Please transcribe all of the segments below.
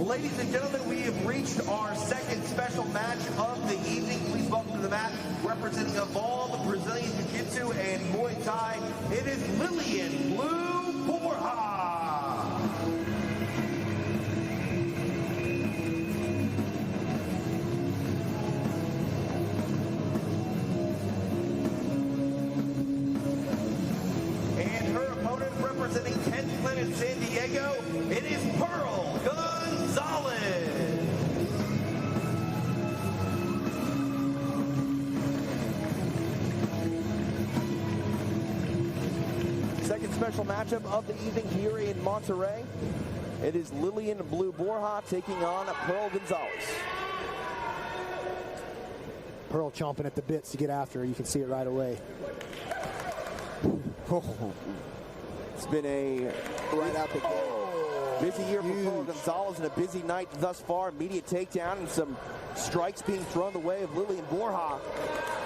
Ladies and gentlemen, we have reached our second special match of the evening. Please welcome to the mat, representing of all the Brazilian Jiu-Jitsu and Muay Thai, it is Lilian Borja. Representing 10th Planet San Diego, it is Gonzalez. Second special matchup of the evening here in Monterrey. It is Lilian Borja taking on Pearl Gonzalez. Pearl chomping at the bits to get after her. You can see it right away. It's been a right out the gate. Busy year for Pearl Gonzalez and a busy night thus far. Immediate takedown and some strikes being thrown the way of Lilian Borja.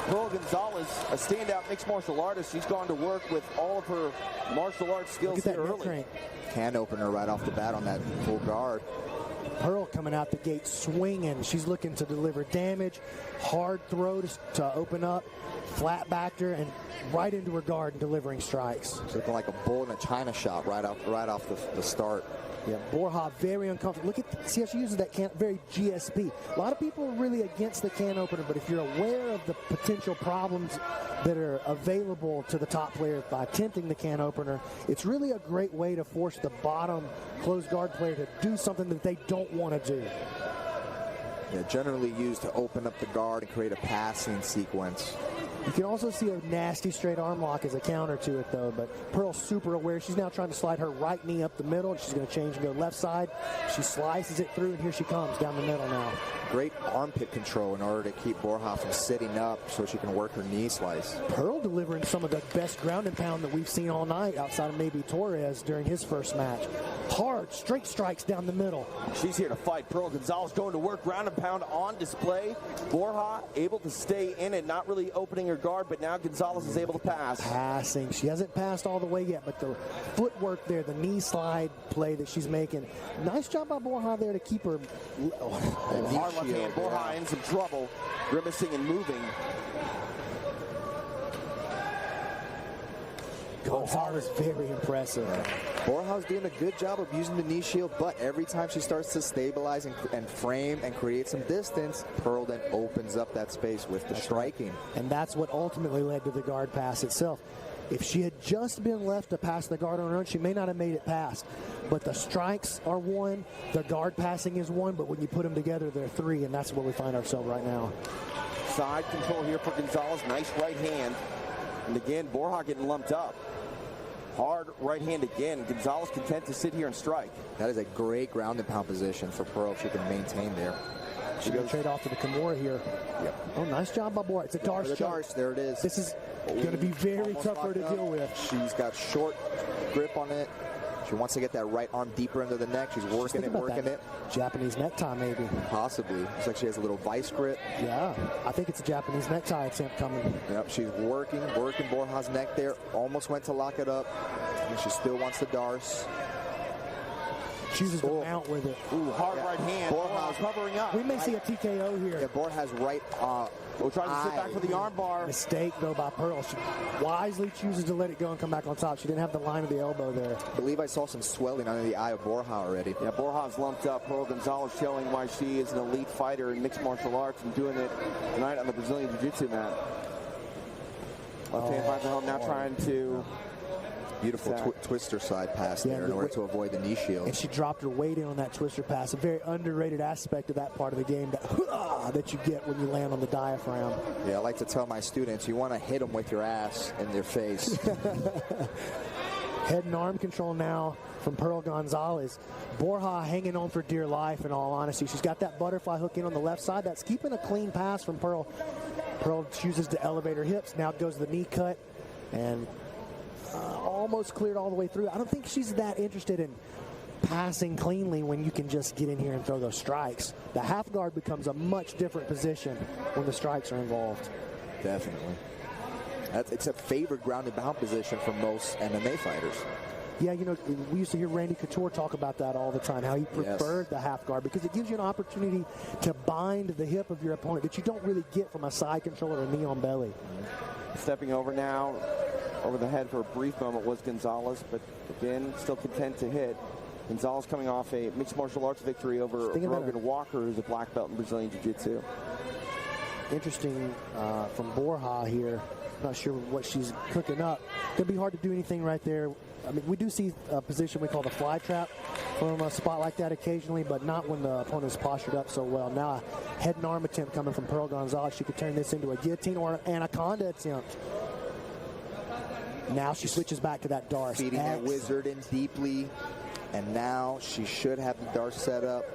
Pearl Gonzalez, a standout mixed martial artist. She's gone to work with all of her martial arts skills here early. Can opener right off the bat on that full guard. Pearl coming out the gate swinging. She's looking to deliver damage. Hard throw to open up. Flat backed her and right into her guard and delivering strikes. She's looking like a bull in a china shop right off the start. Yeah, Borja very uncomfortable. Look at, see how she uses that can, very GSP. A lot of people are really against the can opener, but if you're aware of the potential problems that are available to the top player by attempting the can opener, it's really a great way to force the bottom closed guard player to do something that they don't want to do. Yeah, generally used to open up the guard and create a passing sequence. You can also see a nasty straight arm lock as a counter to it, though. But Pearl's super aware. She's now trying to slide her right knee up the middle, and she's going to change and go left side. She slices it through, and here she comes down the middle now. Great armpit control in order to keep Borja from sitting up so she can work her knee slice. Pearl delivering some of the best ground and pound that we've seen all night outside of maybe Torres during his first match. Hard, straight strikes down the middle. She's here to fight. Pearl Gonzalez going to work, ground and pound on display. Borja able to stay in it, not really opening her guard, but now Gonzalez is able to pass. Passing. She hasn't passed all the way yet, but the footwork there, the knee slide play that she's making. Nice job by Borja there to keep her. Hard left hand. Borja in some trouble, grimacing and moving. Gonzalez very impressive. Borja's doing a good job of using the knee shield, but every time she starts to stabilize and frame and create some distance, Pearl then opens up that space with the striking. And that's what ultimately led to the guard pass itself. If she had just been left to pass the guard on her own, she may not have made it past. But the strikes are one, the guard passing is one, but when you put them together, they're three, and that's where we find ourselves right now. Side control here for Gonzalez, nice right hand. And again, Borja getting lumped up. Hard right hand again. Gonzalez content to sit here and strike. That is a great ground and pound position for Pearl if she can maintain there. She's going to trade off to the Kimura here. Yep. Oh, nice job by Borja. It's a Darce choke. There it is. This is going to be very tough for her to deal with. She's got short grip on it. She wants to get that right arm deeper into the neck. She's working it. Japanese necktie, maybe. Possibly. Looks like she has a little vice grip. Yeah, I think it's a Japanese necktie attempt coming. Yep, she's working Borja's neck there. Almost went to lock it up. And she still wants the Darce. Chooses to mount with it. Ooh, hard right hand. Borja's covering up. We may see a TKO here. Yeah, Borja's right We'll try to sit back for the arm bar. Mistake, though, by Pearl. She wisely chooses to let it go and come back on top. She didn't have the line of the elbow there. I believe I saw some swelling under the eye of Borja already. Yeah, Borja's lumped up. Pearl Gonzalez showing why she is an elite fighter in mixed martial arts and doing it tonight on the Brazilian Jiu-Jitsu mat. Left hand finds her home, now trying to... Beautiful twister side pass there in order to avoid the knee shield. And she dropped her weight in on that twister pass. A very underrated aspect of that part of the game that you get when you land on the diaphragm. Yeah, I like to tell my students, you want to hit them with your ass in their face. Head and arm control now from Pearl Gonzalez. Borja hanging on for dear life, in all honesty. She's got that butterfly hook in on the left side. That's keeping a clean pass from Pearl. Pearl chooses to elevate her hips. Now goes the knee cut. And almost cleared all the way through. I don't think she's that interested in passing cleanly when you can just get in here and throw those strikes. The half guard becomes a much different position when the strikes are involved. Definitely. It's a favored ground and pound position for most MMA fighters. Yeah, you know, we used to hear Randy Couture talk about that all the time, how he preferred the half guard because it gives you an opportunity to bind the hip of your opponent that you don't really get from a side control or a knee on belly. Stepping over now, over the head for a brief moment was Gonzalez, but again, still content to hit. Gonzalez coming off a mixed martial arts victory over Rogan Walker, who's a black belt in Brazilian Jiu-Jitsu. Interesting from Borja here. Not sure what she's cooking up. It'll be hard to do anything right there. I mean, we do see a position we call the fly trap from a spot like that occasionally, but not when the opponent's postured up so well. Now a head and arm attempt coming from Pearl Gonzalez. She could turn this into a guillotine or an anaconda attempt. Now she switches back to that Darce. Feeding that wizard in deeply. And now she should have the Darce set up.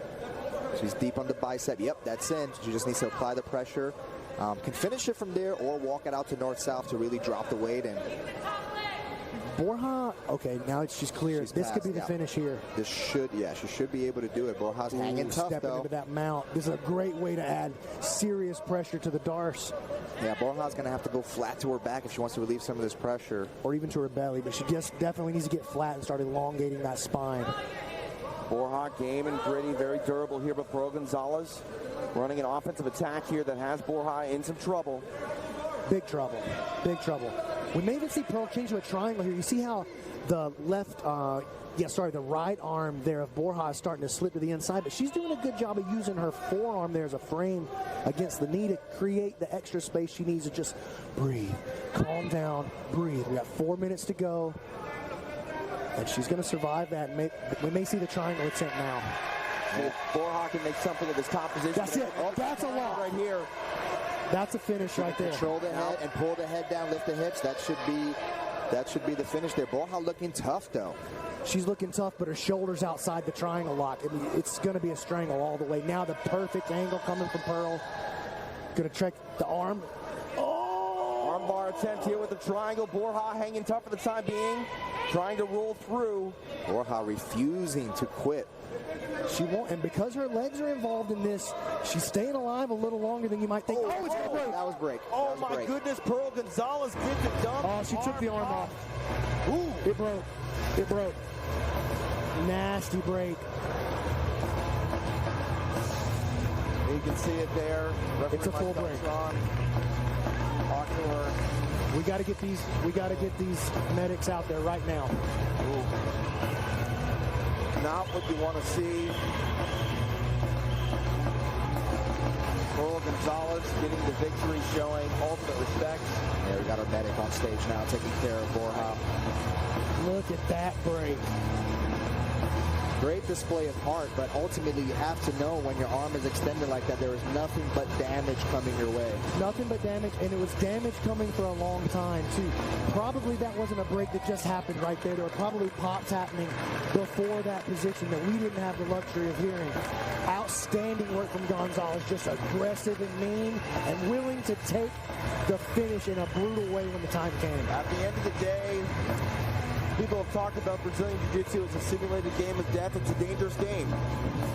She's deep on the bicep. Yep, that's in. She just needs to apply the pressure. Can finish it from there or walk it out to north-south to really drop the weight. And Borja, okay, now she's clear. This could be the finish here. This should, yeah, she should be able to do it. Borja's hanging tough, stepping into that mount. This is a great way to add serious pressure to the Darce. Yeah, Borja's going to have to go flat to her back if she wants to relieve some of this pressure. Or even to her belly, but she just definitely needs to get flat and start elongating that spine. Borja, game and gritty, very durable here, but Pearl Gonzalez running an offensive attack here that has Borja in some trouble. Big trouble, big trouble. We may even see Pearl change to a triangle here. You see how the the right arm there of Borja is starting to slip to the inside, but she's doing a good job of using her forearm there as a frame against the knee to create the extra space she needs to just breathe, calm down, breathe. We got 4 minutes to go, and she's going to survive that. We may see the triangle attempt now. If Borja can make something of his top position. That's it. That's a lot right here. That's a finish right there. Control the head and pull the head down, lift the hips. That should be the finish there. Borja looking tough though. She's looking tough, but her shoulder's outside the triangle lock. I mean, it's going to be a strangle all the way. Now the perfect angle coming from Pearl. Going to check the arm. Oh! Armbar attempt here with the triangle. Borja hanging tough for the time being, trying to roll through. Borja refusing to quit. She won't, and because her legs are involved in this, she's staying alive a little longer than you might think. Oh, it's going to break. That was break. Oh, my goodness, Pearl Gonzalez gets it done. Oh, she took the arm off. Ooh. It broke. It broke. Nasty break. You can see it there. It's a full break. We got to get these medics out there right now. Ooh. Not what you want to see. Pearl Gonzalez getting the victory, showing ultimate respect. Yeah, we got our medic on stage now, taking care of Borja. Look at that break. Great display of heart, but ultimately you have to know when your arm is extended like that, there is nothing but damage coming your way. Nothing but damage, and it was damage coming for a long time, too. Probably that wasn't a break that just happened right there. There were probably pops happening before that position that we didn't have the luxury of hearing. Outstanding work from Gonzalez, just aggressive and mean and willing to take the finish in a brutal way when the time came. At the end of the day, people have talked about Brazilian Jiu-Jitsu as a simulated game of death. It's a dangerous game.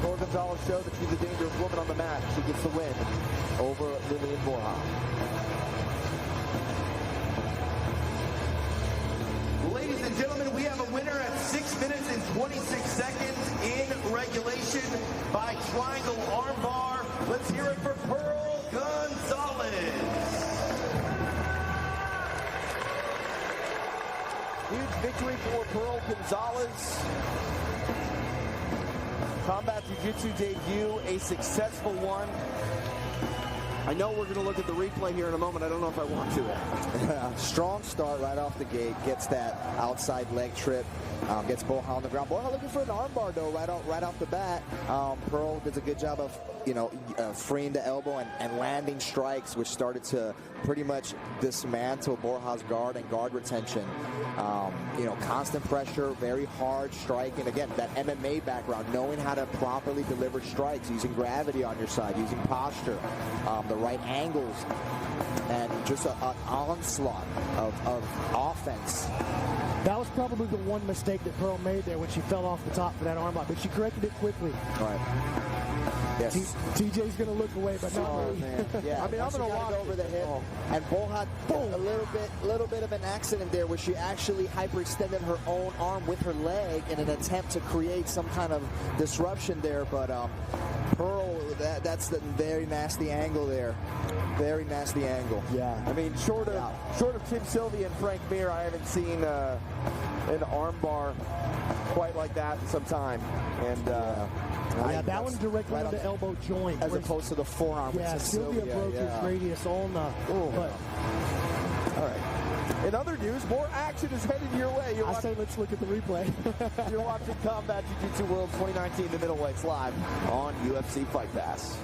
Pearl Gonzalez showed that she's a dangerous woman on the mat. She gets the win over Lilian Borja. Ladies and gentlemen, we have a winner at 6 minutes and 26 seconds in regulation by triangle armbar. Let's hear it for Pearl Gonzalez. Huge victory for Pearl Gonzalez. Combat Jiu-Jitsu debut, a successful one. I know we're going to look at the replay here in a moment. I don't know if I want to. Strong start right off the gate. Gets that outside leg trip. Gets Borja on the ground. Borja looking for an armbar though, right off the bat. Pearl does a good job of freeing the elbow and landing strikes, which started to pretty much dismantle Borja's guard and guard retention. Constant pressure, very hard striking. Again, that MMA background, knowing how to properly deliver strikes, using gravity on your side, using posture, the right angles, and just an onslaught of offense. That was probably the one mistake that Pearl made there when she fell off the top for that armbar, but she corrected it quickly. Right. Yes. TJ's going to look away, but not Oh, me. man. Yeah. I mean, I'm Once gonna you got watch it over it. the hip. Oh. And Borja, a little bit of an accident there where she actually hyperextended her own arm with her leg in an attempt to create some kind of disruption there. But Pearl, that's the very nasty angle there. Very nasty angle. Yeah. I mean, short of Tim Sylvia and Frank Mir, I haven't seen an armbar quite like that in some time. And that one directly right on the elbow joint. as opposed to the forearm. Yeah, with Sylvia broke his radius on the. But all right. In other news, more action is headed your way. I say let's look at the replay. You're watching Combat Jiu-Jitsu World 2019, the Middleweights, live on UFC Fight Pass.